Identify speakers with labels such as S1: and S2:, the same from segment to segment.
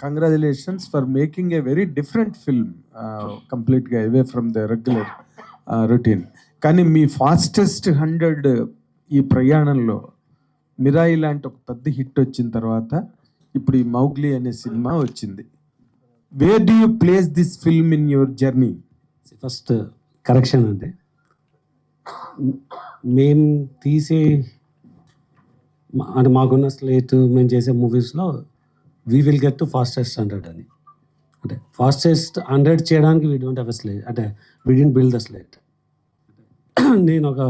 S1: congratulations for making a very different film, completely away from the regular routine. కానీ మీ fastest 100 ఈ ప్రయాణంలో మిరాయి లాంటి ఒక పెద్ద హిట్ వచ్చిన తర్వాత ఇప్పుడు ఈ మౌగ్లీ అనే సినిమా వచ్చింది. Where do you place this film in your journey?
S2: First correction అంటే మేము తీసే అంటే మాకున్న స్లేట్ మేము చేసే మూవీస్లో we will get to fastest 100 అని. అంటే ఫాస్టెస్ట్ 100 చేయడానికి we don't have a slate, అంటే we don't build the slate. నేను ఒక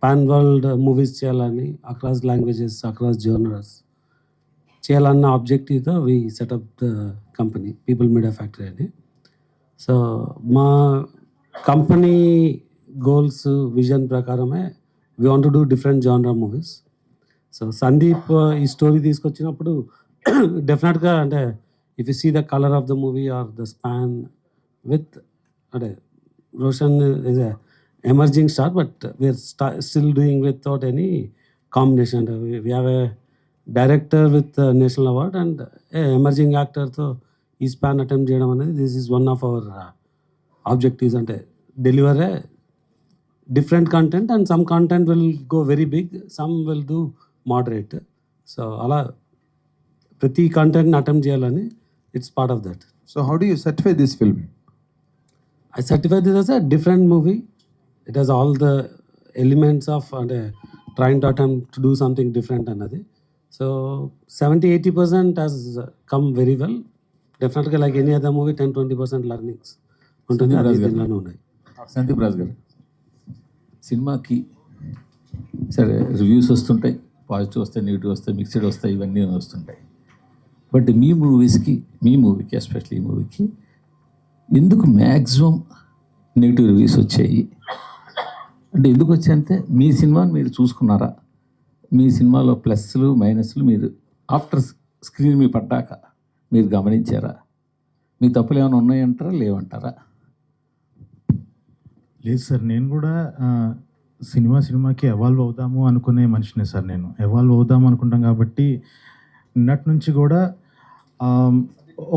S2: పాన్ వరల్డ్ మూవీస్ చేయాలని, అక్రాస్ లాంగ్వేజెస్, అక్రాస్ జోనర్స్ చేయాలన్న ఆబ్జెక్టివ్తో we set up the company People Media Factory అని. సో మా కంపెనీ గోల్స్ విజన్ ప్రకారమే we want to do different genre movies. So Sandeep ఈ story తీసుకొచ్చినప్పుడు డెఫినెట్గా అంటే if you see the colour of the movie or the span with అంటే Roshan is a emerging star, but we're still doing without any combination. అంటే we have a director with national award and emerging యాక్టర్తో ఈ span attempt చేయడం అనేది this is one of our objectives. అంటే deliver a different content and some content will go very big, some will do moderate. So అలా ప్రతి కంటెంట్ని attempt చేయాలని it's part of that.
S1: So how do you certify this film?
S2: I certify this as a different movie. It has all the elements of trying to attempt to do something different another. So 70-80% has come very well. Definitely like any other movie 10-20% learnings ఉంటుంది. అది దీనిలోనే ఉన్నాయి.
S3: సందీప్ రాజ్ గారు, సినిమాకి సరే reviews వస్తుంటాయి, positive వస్తాయి, negative వస్తాయి, మిక్స్డ్ వస్తాయి, ఇవన్నీ వస్తుంటాయి. బట్ మీ మూవీకి ఎస్పెషల్లీ ఈ మూవీకి ఎందుకు మ్యాక్సిమం నెగిటివ్ రివ్యూస్ వచ్చాయి? అంటే ఎందుకు వచ్చాయంటే మీ సినిమాని మీరు చూసుకున్నారా? మీ సినిమాలో ప్లస్లు మైనస్లు మీరు ఆఫ్టర్ స్క్రీన్ మీ పడ్డాక మీరు గమనించారా? మీ తప్పులు ఏమైనా ఉన్నాయంటారా, లేవంటారా?
S4: లేదు సార్, నేను కూడా సినిమాకి ఎవాల్వ్ అవుదాము అనుకునే మనిషినే సార్. నేను ఎవాల్వ్ అవుదాము అనుకుంటాం కాబట్టి నిన్నటి నుంచి కూడా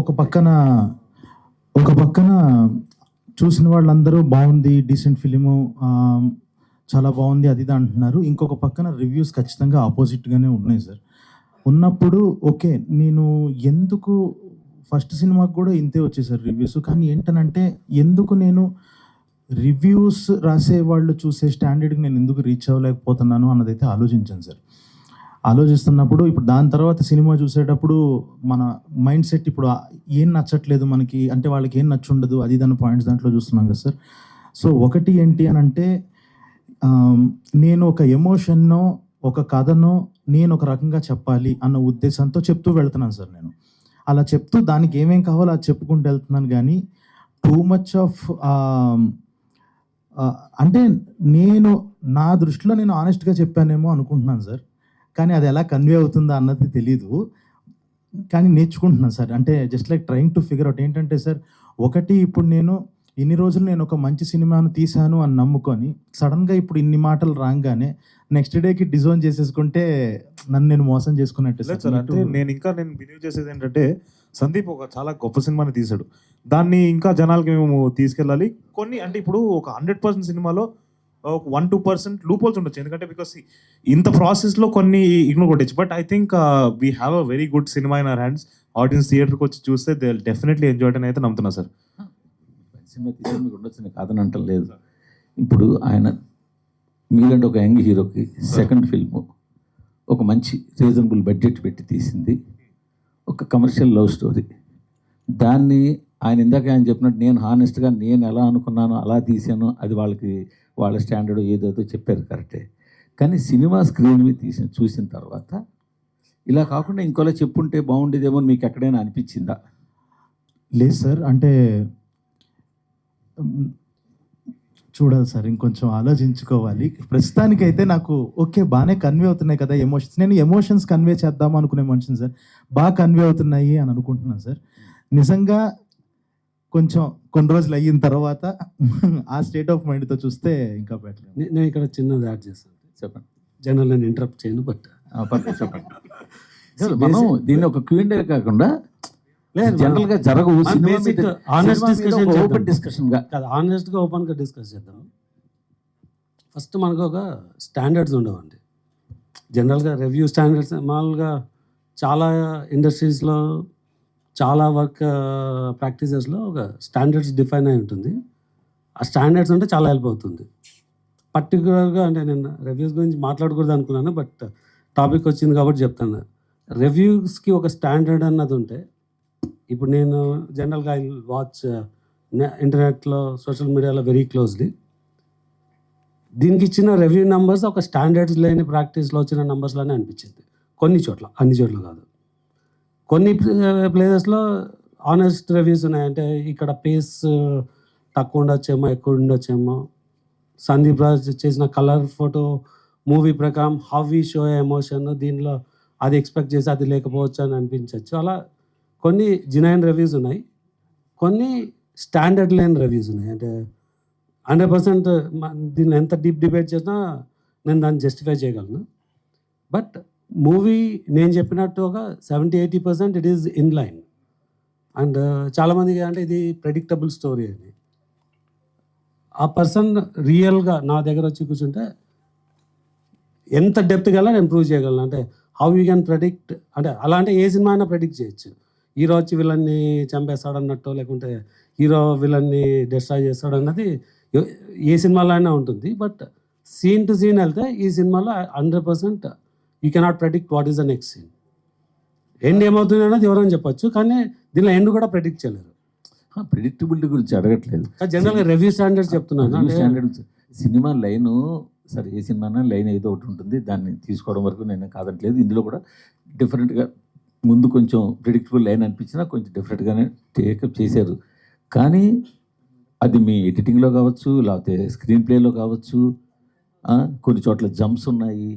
S4: ఒక పక్కన చూసిన వాళ్ళందరూ బాగుంది, డీసెంట్ ఫిలిము, చాలా బాగుంది అది ఇది అంటున్నారు. ఇంకొక పక్కన రివ్యూస్ ఖచ్చితంగా ఆపోజిట్గానే ఉన్నాయి సార్. ఉన్నప్పుడు ఓకే, నేను ఎందుకు ఫస్ట్ సినిమాకి కూడా ఇంతే వచ్చేసారు రివ్యూస్, కానీ ఏంటనంటే ఎందుకు నేను రివ్యూస్ రాసే వాళ్ళు చూసే స్టాండర్డ్కి నేను ఎందుకు రీచ్ అవ్వలేకపోతున్నాను అన్నదైతే ఆలోచించాను సార్. ఆలోచిస్తున్నప్పుడు ఇప్పుడు దాని తర్వాత సినిమా చూసేటప్పుడు మన మైండ్ సెట్ ఇప్పుడు ఏం నచ్చట్లేదు మనకి, అంటే వాళ్ళకి ఏం నచ్చుండదు అది దాని పాయింట్స్ దాంట్లో చూస్తున్నాం కదా సార్. సో ఒకటి ఏంటి అని అంటే నేను ఒక ఎమోషన్నో ఒక కథనో నేను ఒక రకంగా చెప్పాలి అన్న ఉద్దేశంతో చెప్తూ వెళ్తున్నాను సార్. నేను అలా చెప్తూ దానికి ఏమేం కావాలో అది చెప్పుకుంటూ వెళ్తున్నాను. కానీ టూ మచ్ ఆఫ్ అంటే నేను నా దృష్టిలో నేను ఆనెస్ట్గా చెప్పానేమో అనుకుంటున్నాను సార్. కానీ అది ఎలా కన్వే అవుతుందా అన్నది తెలీదు, కానీ నేర్చుకుంటున్నాను సార్. అంటే just like trying to figure out. ఏంటంటే సార్, ఒకటి ఇప్పుడు నేను ఇన్ని రోజులు నేను ఒక మంచి సినిమాను తీశాను అని నమ్ముకొని సడన్గా ఇప్పుడు ఇన్ని మాటలు రాగానే నెక్స్ట్ డేకి డిజోన్ చేసేసుకుంటే నన్ను నేను మోసం చేసుకున్నట్టు సార్.
S5: అంటే నేను బిలీవ్ చేసేది ఏంటంటే సందీప్ ఒక చాలా గొప్ప సినిమాని తీశాడు, దాన్ని ఇంకా జనాలకి మేము తీసుకెళ్ళాలి. కొన్ని అంటే ఇప్పుడు ఒక 100% సినిమాలో 1-2% లూప్ హోల్స్ ఉండొచ్చు, ఎందుకంటే బికాస్ ఇంత ప్రాసెస్లో కొన్ని ఇగ్నోర్ కొట్టచ్చు. But I think we have a very good cinema in our hands. Audience థియేటర్కి వచ్చి చూస్తే దే విల్ డెఫినెట్లీ ఎంజాయ్ అని అయితే నమ్ముతున్నా సార్.
S3: సినిమా తీసి మీకు ఉండొచ్చు కాదని అంటలేదు. ఇప్పుడు ఆయన మీరంటే ఒక యంగ్ హీరోకి సెకండ్ ఫిల్ము ఒక మంచి రీజనబుల్ బడ్జెట్ పెట్టి తీసింది, ఒక కమర్షియల్ లవ్ స్టోరీ. దాన్ని ఆయన ఇందాక ఆయన చెప్పినట్టు నేను హానెస్ట్గా నేను ఎలా అనుకున్నానో అలా తీసాను, అది వాళ్ళకి వాళ్ళ స్టాండర్డ్ ఏదేదో చెప్పారు కరెక్టే. కానీ సినిమా స్క్రీన్ మీద చూసిన తర్వాత ఇలా కాకుండా ఇంకోలా చెప్పుంటే బాగుండేదేమో మీకు ఎక్కడైనా అనిపించిందా?
S4: లేదు సార్, అంటే చూడాలి సార్, ఇంకొంచెం ఆలోచించుకోవాలి. ప్రస్తుతానికైతే నాకు ఓకే బాగానే కన్వే అవుతున్నాయి కదా ఎమోషన్స్. నేను ఎమోషన్స్ కన్వే చేద్దాము అనుకునే మనిషిని సార్, బాగా కన్వే అవుతున్నాయి అని అనుకుంటున్నాను సార్. నిజంగా కొంచెం కొన్ని రోజులు అయిన తర్వాత ఆ స్టేట్ ఆఫ్ మైండ్తో చూస్తే ఇంకా బెటర్.
S2: నేను ఇక్కడ చిన్నది యాడ్ చేస్తాను,
S3: చెప్పండి.
S2: జనరల్ నేను ఇంటరప్ట్ చేయను, బట్
S3: చెప్పండి. మనం దీన్ని ఒక క్యూఎండే కాకుండా
S2: లేదు,
S3: జనరల్ గా జరగవు.
S2: మన basic honest discussion
S3: ఓపెన్
S2: చేద్దాం.
S3: డిస్కషన్ గా
S2: కాదు, ఆనెస్ట్గా ఓపెన్గా డిస్కస్ చేద్దాం. ఫస్ట్ మనకు ఒక స్టాండర్డ్స్ ఉండవండి. జనరల్గా రివ్యూ స్టాండర్డ్స్ మామూలుగా చాలా ఇండస్ట్రీస్లో చాలా వర్క్ ప్రాక్టీసెస్లో ఒక స్టాండర్డ్స్ డిఫైన్ అయి ఉంటుంది. ఆ స్టాండర్డ్స్ అంటే చాలా హెల్ప్ అవుతుంది. పర్టికులర్గా అంటే నేను రివ్యూస్ గురించి మాట్లాడకూడదు అనుకున్నాను, బట్ టాపిక్ వచ్చింది కాబట్టి చెప్తాను. రివ్యూస్కి ఒక స్టాండర్డ్ అన్నది ఉంటే, ఇప్పుడు నేను జనరల్గా ఐ వాచ్ ఇంటర్నెట్లో సోషల్ మీడియాలో వెరీ క్లోజ్లీ. దీనికి ఇచ్చిన రివ్యూ నెంబర్స్ ఒక స్టాండర్డ్స్ లేని ప్రాక్టీస్లో వచ్చిన నెంబర్స్లోనే అనిపించింది. కొన్ని చోట్ల, అన్ని చోట్ల కాదు. కొన్ని ప్లేసెస్లో ఆనెస్ట్ రివ్యూస్ ఉన్నాయి. అంటే ఇక్కడ పేస్ తక్కువ ఉండొచ్చేమో, ఎక్కువ ఉండొచ్చేమో. సందీప్ రాజ్ చేసిన కలర్ ఫోటో మూవీ ప్రకారం హౌ వి షో ఎమోషన్, దీనిలో అది ఎక్స్పెక్ట్ చేసి అది లేకపోవచ్చు అని అనిపించవచ్చు. అలా కొన్ని జినైన్ రివ్యూస్ ఉన్నాయి, కొన్ని స్టాండర్డ్ లేని రివ్యూస్ ఉన్నాయి. అంటే 100% దీన్ని ఎంత డీప్ డిబేట్ చేసినా నేను దాన్ని జస్టిఫై చేయగలను. బట్ మూవీ నేను చెప్పినట్టు ఒక 70-80% it is in line. And చాలామందికి అంటే ఇది ప్రెడిక్టబుల్ స్టోరీ అని. ఆ పర్సన్ రియల్గా నా దగ్గర వచ్చి కూర్చుంటే ఎంత డెప్త్ గల నేను ప్రూవ్ చేయగలను. అంటే హౌ యూ క్యాన్ ప్రెడిక్ట్, అంటే అలా అంటే ఏ సినిమా అయినా ప్రెడిక్ట్ చేయొచ్చు. హీరో వచ్చి విలన్ని చంపేస్తాడు అన్నట్టు, లేకుంటే హీరో విలన్ని డిస్ట్రాయ్ చేస్తాడు అన్నది ఏ సినిమాలో అయినా ఉంటుంది. బట్ సీన్ టు సీన్ వెళ్తే ఈ సినిమాలో 100% you cannot predict what is the next scene. End ఏమవుతుంది అన్నది ఎవరైనా చెప్పొచ్చు, కానీ దీనిలో ఎండ్ కూడా ప్రెడిక్ట్ చేయలేరు.
S3: ప్రిడిక్టబిలిటీ గురించి అడగట్లేదు.
S2: జనరల్గా రివ్యూ స్టాండర్డ్స్ చెప్తున్నాను.
S3: రివ్యూ స్టాండర్డ్స్ సినిమా లైను, సరే ఏ సినిమా లైన్ ఏదో ఒకటి ఉంటుంది, దాన్ని తీసుకోవడం వరకు నేను కాదట్లేదు. ఇందులో కూడా డిఫరెంట్గా ముందు కొంచెం ప్రిడిక్టబుల్ లైన్ అనిపించినా కొంచెం డిఫరెంట్గానే టేకప్ చేశారు. కానీ అది మీ ఎడిటింగ్లో కావచ్చు, లేకపోతే స్క్రీన్ ప్లేలో కావచ్చు, కొన్ని చోట్ల జంప్స్ ఉన్నాయి,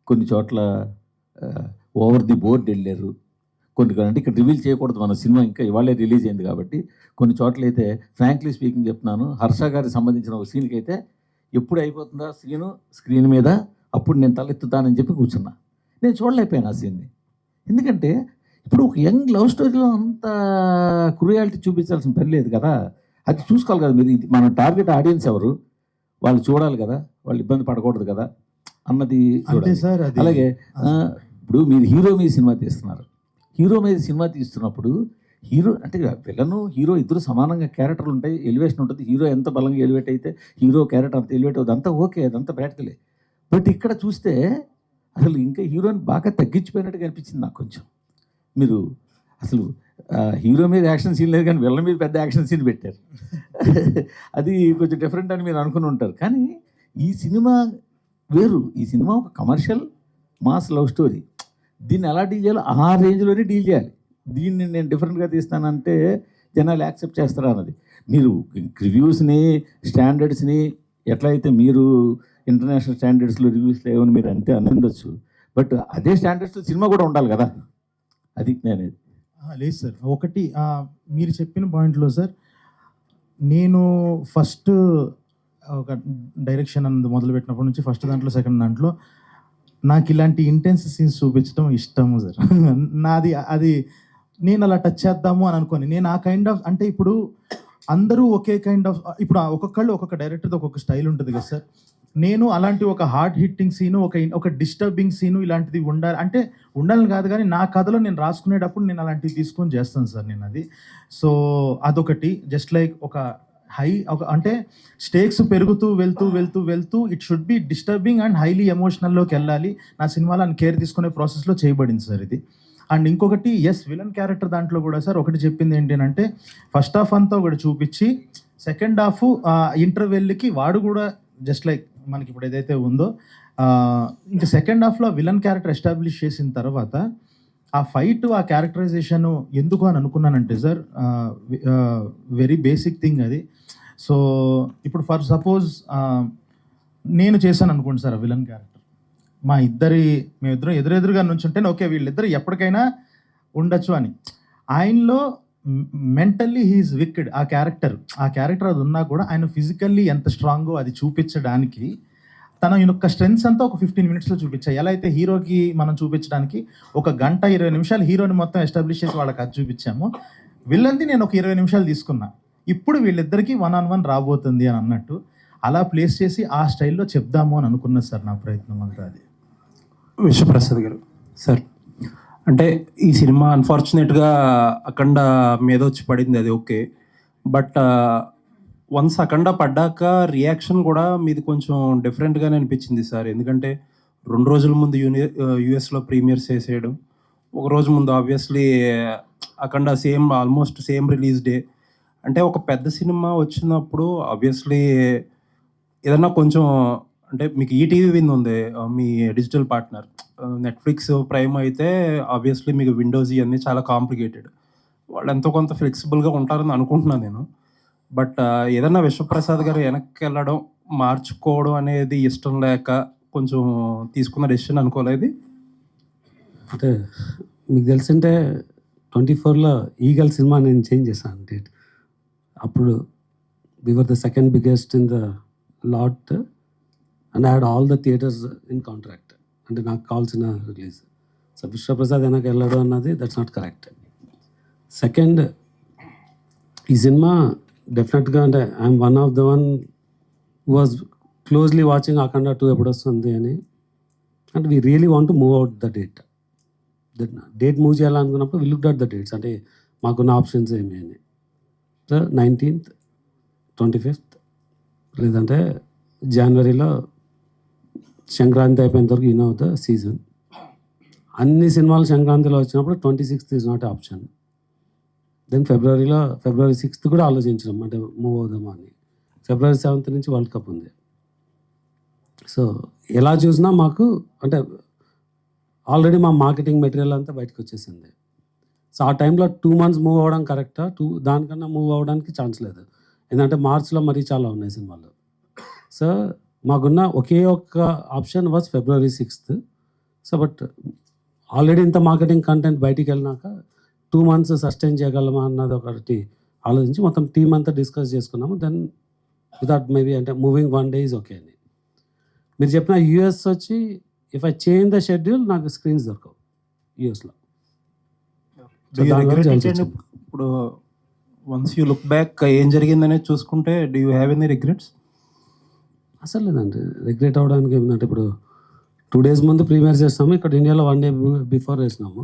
S3: కొన్ని చోట్ల ఓవర్ ది బోర్డ్ వెళ్ళారు. కొన్ని అంటే ఇక్కడ రివీల్ చేయకూడదు, మన సినిమా ఇంకా ఇవాళే రిలీజ్ అయింది కాబట్టి. కొన్ని చోట్ల అయితే ఫ్రాంక్లీ స్పీకింగ్ చెప్తున్నాను, హర్ష గారికి సంబంధించిన ఒక సీన్కి అయితే ఎప్పుడు అయిపోతుందా సీను స్క్రీన్ మీద అప్పుడు నేను తలెత్తుతానని చెప్పి కూర్చున్నా. నేను చూడలేకపోయాను ఆ సీన్ని. ఎందుకంటే ఇప్పుడు ఒక యంగ్ లవ్ స్టోరీలో అంత క్రూయాలిటీ చూపించాల్సిన పని లేదు కదా. అది చూసుకోవాలి కదా మీరు. మన టార్గెట్ ఆడియన్స్ ఎవరు, వాళ్ళు చూడాలి కదా, వాళ్ళు ఇబ్బంది పడకూడదు కదా అన్నది చూడాలి.
S4: సార్
S3: అలాగే ఇప్పుడు మీరు హీరో మీద సినిమా తీస్తున్నారు. హీరో మీద సినిమా తీస్తున్నప్పుడు హీరో అంటే విలను హీరో ఇద్దరు సమానంగా క్యారెక్టర్లు ఉంటాయి, ఎలివేషన్ ఉంటుంది. హీరో ఎంత బలంగా ఎలివేట్ అయితే హీరో క్యారెక్టర్ అంత ఎలివేట్ అవుతుంది, అంతా ఓకే, అదంతా ప్రాక్టికలే. బట్ ఇక్కడ చూస్తే అసలు ఇంకా హీరోని బాగా తగ్గించిపోయినట్టుగా అనిపించింది నాకు కొంచెం. మీరు అసలు హీరో మీద యాక్షన్ సీన్ లేదు, కానీ విలన్ మీద పెద్ద యాక్షన్ సీన్ పెట్టారు. అది కొంచెం డిఫరెంట్ అని మీరు అనుకుని ఉంటారు. కానీ ఈ సినిమా వేరు. ఈ సినిమా ఒక కమర్షియల్ మాస్ లవ్ స్టోరీ. దీన్ని ఎలా డీల్ చేయాలో ఆ రేంజ్లోనే డీల్ చేయాలి. దీన్ని నేను డిఫరెంట్గా తీస్తానంటే జనాలు యాక్సెప్ట్ చేస్తారా అన్నది. మీరు రివ్యూస్ని స్టాండర్డ్స్ని ఎట్లయితే మీరు ఇంటర్నేషనల్ స్టాండర్డ్స్లో రివ్యూస్లో ఏమని మీరు అంటే అనుండొచ్చు, బట్ అదే స్టాండర్డ్స్లో సినిమా కూడా ఉండాలి కదా. అది నేను
S4: లేదు సార్. ఒకటి మీరు చెప్పిన పాయింట్లో సార్, నేను ఫస్ట్ ఒక డైరెక్షన్ అన్నది మొదలుపెట్టినప్పటి నుంచి ఫస్ట్ దాంట్లో సెకండ్ దాంట్లో నాకు ఇలాంటి ఇంటెన్స్ సీన్స్ చూపించడం ఇష్టము సార్. నాది అది నేను అలా టచ్ చేద్దాము అని అనుకోని నేను ఆ కైండ్ ఆఫ్, అంటే ఇప్పుడు అందరూ ఒకే కైండ్ ఆఫ్, ఇప్పుడు ఒక్కొక్కళ్ళు ఒక్కొక్క డైరెక్టర్ది ఒక్కొక్క స్టైల్ ఉంటుంది కదా సార్. నేను అలాంటి ఒక హార్డ్ హిట్టింగ్ సీను, ఒక డిస్టర్బింగ్ సీను ఇలాంటిది ఉండాలి అంటే ఉండాలని కాదు, కానీ నా కథలో నేను రాసుకునేటప్పుడు నేను అలాంటివి తీసుకొని చేస్తాను సార్ నేను అది. సో అదొకటి. జస్ట్ లైక్ ఒక అంటే స్టేక్స్ పెరుగుతూ వెళ్తూ it should be disturbing and highly ఎమోషనల్లోకి వెళ్ళాలి. నా సినిమాలో కేర్ తీసుకునే ప్రాసెస్లో చేయబడింది సార్ ఇది. అండ్ ఇంకొకటి విలన్ క్యారెక్టర్ దాంట్లో కూడా సార్ ఒకటి చెప్పింది ఏంటంటే ఫస్ట్ హాఫ్ అంతా ఒకటి చూపించి సెకండ్ హాఫ్ ఇంటర్వెల్కి వాడు కూడా జస్ట్ లైక్ మనకి ఇప్పుడు ఏదైతే ఉందో ఇంకా సెకండ్ హాఫ్లో విలన్ క్యారెక్టర్ ఎస్టాబ్లిష్ చేసిన తర్వాత ఆ ఫైట్, ఆ క్యారెక్టరైజేషన్ ఎందుకు అని అనుకున్నానంటే సార్ వెరీ బేసిక్ థింగ్ అది. సో ఇప్పుడు ఫర్ సపోజ్ నేను చేశాను అనుకోండి సార్ ఆ విలన్ క్యారెక్టర్, మేమిద్దరం ఎదురెదురుగా నుంచుంటే ఓకే వీళ్ళిద్దరు ఎప్పటికైనా ఉండొచ్చు అని. ఆయనలో మెంటల్లీ హీఈస్ విక్డ్. ఆ క్యారెక్టర్ అది ఉన్నా కూడా ఆయన ఫిజికల్లీ ఎంత స్ట్రాంగో అది చూపించడానికి తన యొక్క స్ట్రెంగ్స్ అంతా ఒక 15 మినిట్స్లో చూపించా. ఎలా అయితే హీరోకి మనం చూపించడానికి ఒక గంట 20 నిమిషాలు హీరోని మొత్తం ఎస్టాబ్లిష్ చేసి వాళ్ళకి అది చూపించాము. విల్లన్ది నేను ఒక 20 నిమిషాలు తీసుకున్నా. ఇప్పుడు వీళ్ళిద్దరికి 1-on-1 రాబోతుంది అని అన్నట్టు అలా ప్లేస్ చేసి ఆ స్టైల్లో చెప్దాము అని అనుకున్నా సార్. నా ప్రయత్నం అంతా అది.
S6: విశ్వప్రసాద్ గారు సార్, అంటే ఈ సినిమా అన్ఫార్చునేట్గా అఖండ మీద వచ్చి పడింది, అది ఓకే. బట్ వన్స్ అఖండ పడ్డాక రియాక్షన్ కూడా మీది కొంచెం డిఫరెంట్గానే అనిపించింది సార్. ఎందుకంటే 2 రోజుల ముందు యూఎస్లో ప్రీమియర్స్ చేసేయడం, ఒక రోజు ముందు ఆబ్వియస్లీ అఖండ ఆల్మోస్ట్ సేమ్ రిలీజ్ డే. అంటే ఒక పెద్ద సినిమా వచ్చినప్పుడు ఆబ్వియస్లీ ఏదన్నా కొంచెం, అంటే మీకు ఈటీవీ విన్ ఉంది మీ డిజిటల్ పార్ట్నర్, నెట్ఫ్లిక్స్ ప్రైమ్ అయితే ఆబ్వియస్లీ మీకు విండోస్ ఇవన్నీ చాలా కాంప్లికేటెడ్. వాళ్ళు ఎంతో కొంత ఫ్లెక్సిబుల్గా ఉంటారని అనుకుంటున్నాను నేను. బట్ ఏదన్నా విశ్వప్రసాద్ గారు వెనక్కి వెళ్ళడం, మార్చుకోవడం అనేది ఇష్టం లేక కొంచెం తీసుకున్న డెసిషన్ అనుకోలేదు.
S2: అంటే మీకు తెలిసింటే 24లో ఈగల్ సినిమా నేను చేంజ్ చేశాను డేట్. అప్పుడు we were the second biggest in the lot and I had all the theatres in contract. అంటే నాకు కావాల్సిన రిలీజ్. సో విశ్వప్రసాద్ వెనక్కి వెళ్ళడం అన్నది దట్స్ నాట్ కరెక్ట్. సెకండ్, ఈ సినిమా డెఫినెట్గా అంటే I'm one of the one was closely watching Akhanda 2 ఎప్పుడు వస్తుంది అని. And we really want to move out the date. Date move చేయాలనుకున్నప్పుడు వి లుక్డ్ అట్ ద డేట్స్, అంటే మాకున్న ఆప్షన్స్ ఏమి అని. సో 19th, 25th లేదంటే జనవరిలో సంక్రాంతి అయిపోయిన వరకు ఇన్ ఆఫ్ ద సీజన్. అన్ని సినిమాలు సంక్రాంతిలో వచ్చినప్పుడు 26th is not option. Then February 6th కూడా ఆలోచించడం, అంటే మూవ్ అవుదామా అని. February 7th నుంచి వరల్డ్ కప్ ఉంది. సో ఎలా చూసినా మాకు అంటే ఆల్రెడీ మా మార్కెటింగ్ మెటీరియల్ అంతా బయటకు వచ్చేసింది. సో ఆ టైంలో 2 months మూవ్ అవ్వడం కరెక్టా? దానికన్నా మూవ్ అవ్వడానికి ఛాన్స్ లేదు. ఎందుకంటే మార్చ్లో మరీ చాలా ఉన్నాయి సినిమాలు. సో మాకున్న ఒకే ఒక్క option was February 6th. So but already ఇంత మార్కెటింగ్ కంటెంట్ బయటికి వెళ్ళినాక 2 months సస్టైన్ చేయగలమా అన్నది ఒకటి ఆలోచించి మొత్తం టీం అంతా డిస్కస్ చేసుకున్నాము. దెన్ వితౌట్ మేబీ అంటే మూవింగ్ 1 day ఈజ్ ఓకే అని. మీరు చెప్పిన యూఎస్ వచ్చి if I change the schedule నాకు స్క్రీన్స్ దొరకవు యూఎస్లో.
S6: ఇప్పుడు వన్స్ యూ లుక్ బ్యాక్ ఏం జరిగిందనేది చూసుకుంటే do you have any regrets?
S2: అసలు లేదండి, రిగ్రెట్ అవ్వడానికి ఏమిటంటే ఇప్పుడు 2 days ముందు ప్రీమియర్ చేస్తాము, ఇక్కడ ఇండియాలో 1 day బిఫోర్ వేసినాము.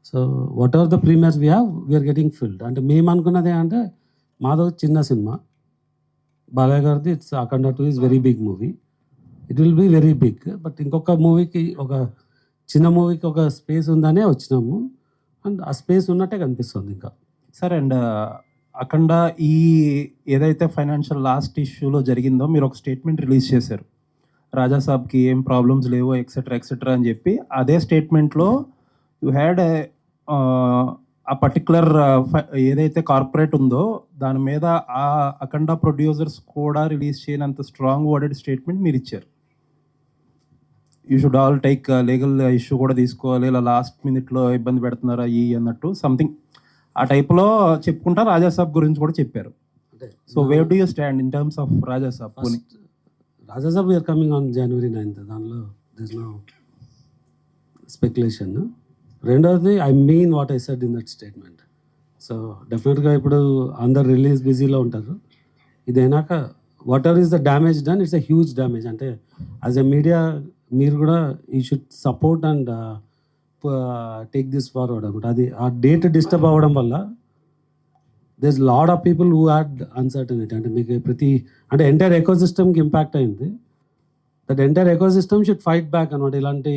S2: So whatever the premieres we have we're getting filled. అంటే మేము అనుకున్నది అంటే మాదో చిన్న సినిమా, బాలయ్య గారిది it's Akhanda 2 is very big movie, it will be very big. But ఇంకొక మూవీకి, ఒక చిన్న మూవీకి ఒక స్పేస్ ఉందనే వచ్చినాము. అండ్ ఆ స్పేస్ ఉన్నట్టే కనిపిస్తుంది ఇంకా.
S6: సార్, అండ్ అఖండ ఈ ఏదైతే ఫైనాన్షియల్ లాస్ట్ ఇష్యూలో జరిగిందో మీరు ఒక స్టేట్మెంట్ రిలీజ్ చేశారు, రాజాసాబ్కి ఏం ప్రాబ్లమ్స్ లేవు ఎక్సెట్రా అని చెప్పి. అదే స్టేట్మెంట్లో యూ హ్యాడ్ ఆ పర్టికులర్ ఏదైతే కార్పొరేట్ ఉందో దాని మీద ఆ అఖండ ప్రొడ్యూసర్స్ కూడా రిలీజ్ చేయనంత స్ట్రాంగ్ వర్డెడ్ స్టేట్మెంట్ మీరు ఇచ్చారు. You should all take legal issue కూడా తీసుకోవాలి, ఇలా లాస్ట్ మినిట్లో ఇబ్బంది పెడుతున్నారా అన్నట్టు సంథింగ్ ఆ టైప్లో చెప్పుకుంటా రాజాసాబ్ గురించి కూడా చెప్పారు. So where do you stand in terms of Raja Saab?
S2: Raja Saab we're coming on January 9th, దానిలో దిస్ నో స్పెక్యులేషన్. రెండవది I mean what I said in that statement. So డెఫినెట్గా ఇప్పుడు అందరు రిలీజ్ బిజీలో ఉంటారు. ఇదైనాక whatever is the damage done, it's a huge damage. అంటే as a media మీరు కూడా you should support and take this forward అనమాట. అది ఆ డేట్ డిస్టర్బ్ అవ్వడం వల్ల there is lot of people who had uncertainty. అంటే మీకు అంటే ఎంటైర్ ఎకోసిస్టమ్కి ఇంపాక్ట్ అయింది. That entire ecosystem should fight back అనమాట, ఇలాంటి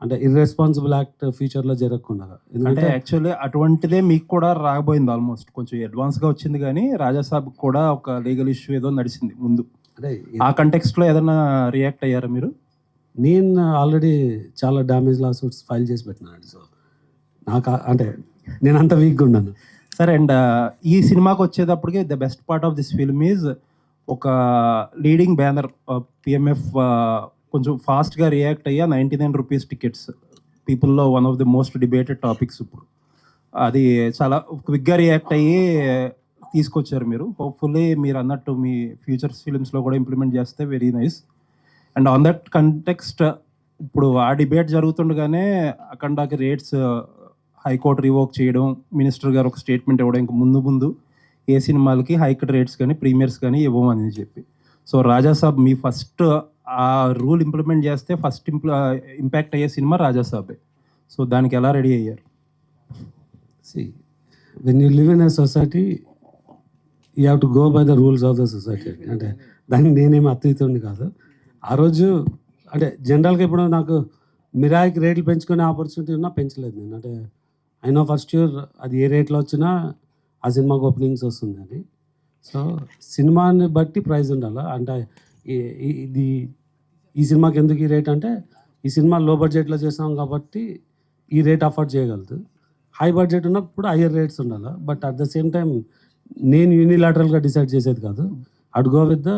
S2: అంటే ఇర్రెస్పాన్సిబుల్ యాక్ట్ ఫ్యూచర్లో జరగకుండా.
S6: అంటే యాక్చువల్లీ అటువంటిదే మీకు కూడా రాబోయింది, ఆల్మోస్ట్ కొంచెం అడ్వాన్స్గా వచ్చింది. కానీ రాజాసాబ్ కూడా ఒక లీగల్ ఇష్యూ ఏదో నడిచింది ముందు.
S2: అంటే
S6: ఆ కంటెక్స్ట్లో ఏదైనా రియాక్ట్ అయ్యారా మీరు?
S2: నేను ఆల్రెడీ చాలా డ్యామేజ్ లా సూట్స్ ఫైల్ చేసి పెట్టినాను. సో నాకు అంటే నేను అంత వీక్గా ఉన్నాను.
S6: సరే, అండ్ ఈ సినిమాకి వచ్చేటప్పటికి the best part of this film is ఒక లీడింగ్ బ్యానర్ పిఎంఎఫ్ కొంచెం ఫాస్ట్గా రియాక్ట్ అయ్యా 99 rupees టికెట్స్ పీపుల్లో one of the most debated topics. ఇప్పుడు అది చాలా క్విక్గా రియాక్ట్ అయ్యి తీసుకొచ్చారు మీరు. హోప్ఫుల్లీ మీరు అన్నట్టు మీ ఫ్యూచర్ ఫిలిమ్స్లో కూడా ఇంప్లిమెంట్ చేస్తే very nice. And on that context ఇప్పుడు ఆ డిబేట్ జరుగుతుండగానే అఖండాకి రేట్స్ హైకోర్టు రివోక్ చేయడం, మినిస్టర్ గారు ఒక స్టేట్మెంట్ ఇవ్వడం, ఇంకా ముందు ఏ సినిమాలకి హైకోర్టు రేట్స్ కానీ ప్రీమియర్స్ కానీ ఇవ్వమని చెప్పి. సో రాజాసాబ్ మీ ఫస్ట్ ఆ రూల్ ఇంప్లిమెంట్ చేస్తే ఫస్ట్ ఇంపాక్ట్ అయ్యే సినిమా రాజాసాబే. సో దానికి ఎలా రెడీ అయ్యారు?
S2: See, when you live in a society, you have to go by the rules of the society. అంటే దానికి నేనేమి అతీతుడిని కాదు. ఆ రోజు అంటే జనరల్గా ఇప్పుడు నాకు మిరాయికి రేట్లు పెంచుకునే ఆపర్చునిటీ ఉన్నా పెంచలేదు నేను. అంటే అయినా ఫస్ట్ ఇయర్ అది ఏ రేట్లో వచ్చినా ఆ సినిమాకి ఓపెనింగ్స్ వస్తుంది అని. సో సినిమాని బట్టి ప్రైస్ ఉండాలి. అంటే ఇది ఈ సినిమాకి ఎందుకు ఈ రేట్ అంటే ఈ సినిమా లో బడ్జెట్లో చేస్తాం కాబట్టి ఈ రేట్ అఫోర్డ్ చేయగలదు. హై బడ్జెట్ ఉన్నప్పుడు హయ్యర్ రేట్స్ ఉండాలి. But at the same time నేను యూనిలాటరల్గా డిసైడ్ చేసేది కాదు. అడ్ గో విత్ ద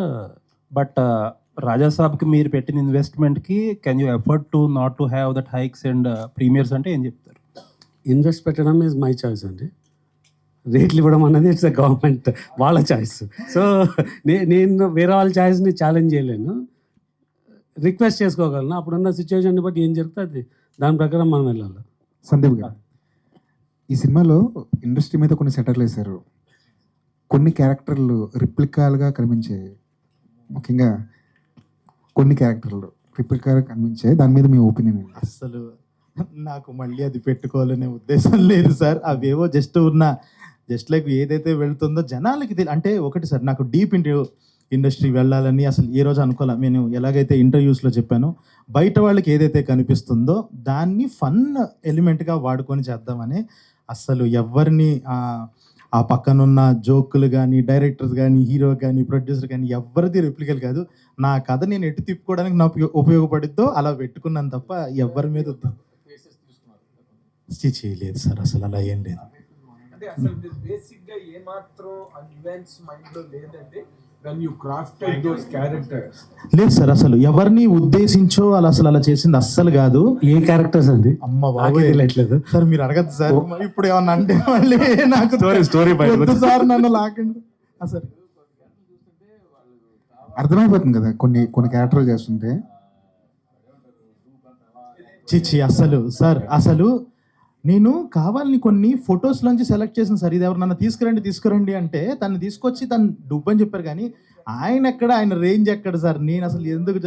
S6: బట్ రాజాసాబ్కి మీరు పెట్టిన ఇన్వెస్ట్మెంట్కి can you effort to not to have that hikes and premieres అంటే ఏం చెప్తారు?
S2: ఇన్వెస్ట్ పెట్టడం ఈజ్ మై చాయిస్ అండి. రేట్లు ఇవ్వడం అన్నది ఇట్స్ గవర్నమెంట్ వాళ్ళ చాయిస్. సో నేను వేరే వాళ్ళ చాయిస్ని ఛాలెంజ్ చేయలేను, రిక్వెస్ట్ చేసుకోగలను. అప్పుడున్న సిచ్యువేషన్ని బట్టి ఏం జరుగుతుంది దాని ప్రకారం మనం వెళ్ళాలి.
S7: సందీప్ గారు, ఈ సినిమాలో ఇండస్ట్రీ మీద కొన్ని సెటర్లు వేశారు. కొన్ని క్యారెక్టర్లు రిప్లికాలుగా కనిపించాయి. ముఖ్యంగా కొన్ని క్యారెక్టర్లు రిప్లికాలుగా కనిపించాయి. దాని మీద మీ ఒపీనియన్ ఏంటి?
S4: అస్సలు నాకు మళ్ళీ అది పెట్టుకోవాలనే ఉద్దేశం లేదు సార్. అవేవో జస్ట్ లైక్ ఏదైతే వెళ్తుందో జనాలకి అంటే ఒకటి సార్, నాకు డీప్ ఇండస్ట్రీ వెళ్ళాలని అసలు ఏ రోజు అనుకోలే. నేను ఎలాగైతే ఇంటర్వ్యూస్లో చెప్పానో బయట వాళ్ళకి ఏదైతే కనిపిస్తుందో దాన్ని ఫన్ ఎలిమెంట్గా వాడుకొని చేద్దామని. అస్సలు ఎవరిని ఆ పక్కనున్న జోకులు కానీ డైరెక్టర్స్ కానీ హీరో కానీ ప్రొడ్యూసర్ కానీ ఎవరిది రెప్లికల్ కాదు. నా కథ నేను ఎటు తిప్పుకోవడానికి నాకు ఉపయోగపడిద్దో అలా పెట్టుకున్నాను తప్ప ఎవరి మీద చేయలేదు సార్. అసలు అలా ఏం లేదు.
S1: అంటే అసలు బేసిక్గా ఏమాత్రం అడ్వాన్స్ మైండ్లో లేదంటే when you crafted those characters.
S4: లేదు సార్, అసలు ఎవరిని ఉద్దేశించో అలా చేసింది అస్సలు కాదు.
S2: ఏ క్యారెక్టర్స్ అండి?
S4: అమ్మ
S2: బాగా
S4: బాబు
S2: తెలియట్లేదు
S4: సార్, మీరు అడగద్దు సార్. ఇప్పుడు ఏమన్నా అంటే మళ్ళీ నాకు
S5: స్టోరీ
S4: వద్దు సార్, నన్ను లాగండి సార్.
S7: అర్థమైపోతుంది కదా కొన్ని క్యారెక్టర్లు చేస్తుంటే.
S4: చిచ్చి అసలు సార్, అసలు నేను కావాలని కొన్ని ఫొటోస్లోంచి సెలెక్ట్ చేసిన సార్. ఇది ఎవరు తీసుకురండి అంటే తను తీసుకొచ్చి తను డబ్బని చెప్పారు. కానీ ఆయన రేంజ్ ఎక్కడ సార్? నేను అసలు ఎందుకు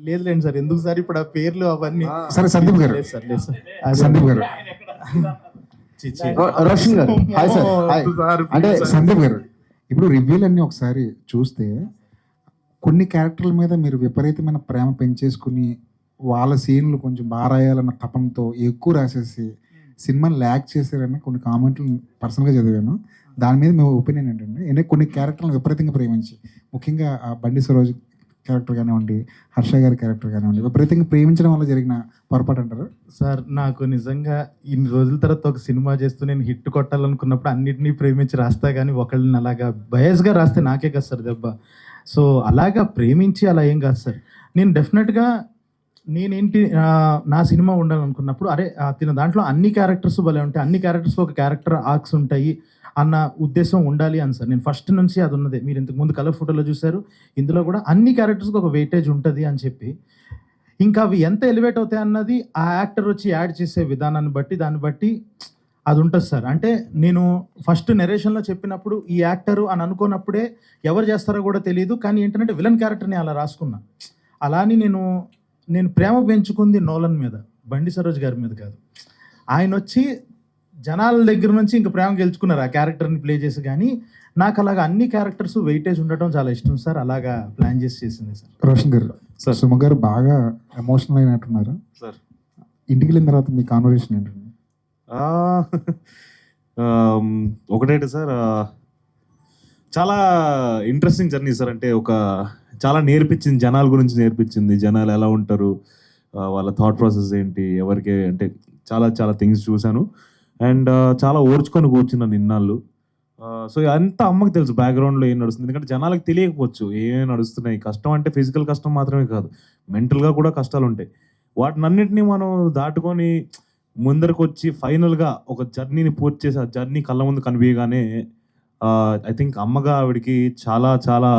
S4: లేదులేండి సార్. ఎందుకు సార్ ఇప్పుడు ఆ పేర్లు అవన్నీ?
S7: సరే సందీప్ గారు,
S4: లేదు సార్, లేదు సార్.
S7: సందీప్ గారు,
S4: చిచ్చి
S7: రోషన్ గారు, హాయ్ సార్. హాయ్. అంటే సందీప్ గారు, ఇప్పుడు రివ్యూలన్నీ ఒకసారి చూస్తే కొన్ని క్యారెక్టర్ల మీద మీరు విపరీతమైన ప్రేమ పెంచేసుకుని వాళ్ళ సీన్లు కొంచెం బాగా రాయాలన్న తపనతో ఎక్కువ రాసేసి సినిమాని ల్యాక్ చేశారని కొన్ని కామెంట్లు పర్సనల్గా చదివాను. దాని మీద మీ ఒపీనియన్ ఏంటంటే? ఎందుకంటే కొన్ని క్యారెక్టర్లను విపరీతంగా ప్రేమించి, ముఖ్యంగా ఆ బండి సరోజ్ క్యారెక్టర్ కానివ్వండి, హర్ష గారి క్యారెక్టర్ కానివ్వండి, విపరీతంగా ప్రేమించడం వల్ల జరిగిన పొరపాటు అంటారు?
S4: సార్, నాకు నిజంగా ఇన్ని రోజుల తర్వాత ఒక సినిమా చేస్తూ నేను హిట్ కొట్టాలనుకున్నప్పుడు అన్నిటినీ ప్రేమించి రాస్తా, కానీ ఒకళ్ళని అలాగా బయస్గా రాస్తే నాకే కదా సార్ దెబ్బ. సో అలాగా ప్రేమించి అలా ఏం కాదు సార్. నేను డెఫినెట్గా నేనేంటి నా సినిమా ఉండాలనుకున్నప్పుడు తిన దాంట్లో అన్ని క్యారెక్టర్స్ భలే ఉంటాయి, అన్ని క్యారెక్టర్స్లో ఒక క్యారెక్టర్ ఆర్క్స్ ఉంటాయి అన్న ఉద్దేశం ఉండాలి అని సార్. నేను ఫస్ట్ నుంచి అది ఉన్నదే. మీరు ఇంతకు ముందు కలర్ ఫోటోలో చూశారు, ఇందులో కూడా అన్ని క్యారెక్టర్స్కి ఒక వెయిటేజ్ ఉంటుంది అని చెప్పి, ఇంకా అవి ఎంత ఎలివేట్ అవుతాయి అన్నది ఆ యాక్టర్ వచ్చి యాడ్ చేసే విధానాన్ని బట్టి దాన్ని బట్టి అది ఉంటుంది సార్. అంటే నేను ఫస్ట్ నెరేషన్లో చెప్పినప్పుడు ఈ యాక్టరు అని అనుకున్నప్పుడే ఎవరు చేస్తారో కూడా తెలియదు. కానీ ఏంటంటే విలన్ క్యారెక్టర్ని అలా రాసుకున్నా. అలాని నేను ప్రేమ పెంచుకుంది నోలన్ మీద, బండి సరోజ్ గారి మీద కాదు. ఆయన వచ్చి జనాల దగ్గర నుంచి ఇంకా ప్రేమ గెలుచుకున్నారు ఆ క్యారెక్టర్ని ప్లే చేసి. కానీ నాకు అలాగా అన్ని క్యారెక్టర్స్ వెయిటేజ్ ఉండటం చాలా ఇష్టం సార్. అలాగా ప్లాన్ చేసింది సార్.
S7: రోషన్ గారు, సార్ సుమ గారు బాగా ఎమోషనల్ అయినట్టున్నారు
S5: సార్.
S7: ఇంటికి వెళ్ళిన తర్వాత మీ కాన్వర్సేషన్ ఏంటండి?
S5: ఒకటేంటి సార్, చాలా ఇంట్రెస్టింగ్ జర్నీ సార్. అంటే చాలా నేర్పించింది, జనాల గురించి నేర్పించింది. జనాలు ఎలా ఉంటారు, వాళ్ళ థాట్ ప్రాసెస్ ఏంటి, ఎవరికి అంటే చాలా చాలా థింగ్స్ చూశాను. అండ్ చాలా ఓర్చుకొని కూర్చున్నాను ఇన్నాళ్ళు. సో అంతా అమ్మకి తెలుసు బ్యాక్గ్రౌండ్లో ఏం నడుస్తుంది. ఎందుకంటే జనాలకు తెలియకపోవచ్చు ఏమేమి నడుస్తున్నాయి. కష్టం అంటే ఫిజికల్ కష్టం మాత్రమే కాదు, మెంటల్గా కూడా కష్టాలు ఉంటాయి. వాటినన్నింటినీ మనం దాటుకొని ముందరకు వచ్చి ఫైనల్గా ఒక జర్నీని పూర్తి చేసి ఆ జర్నీ కళ్ళ ముందు కనిపించగానే ఐ థింక్ అమ్మగా ఆవిడికి చాలా చాలా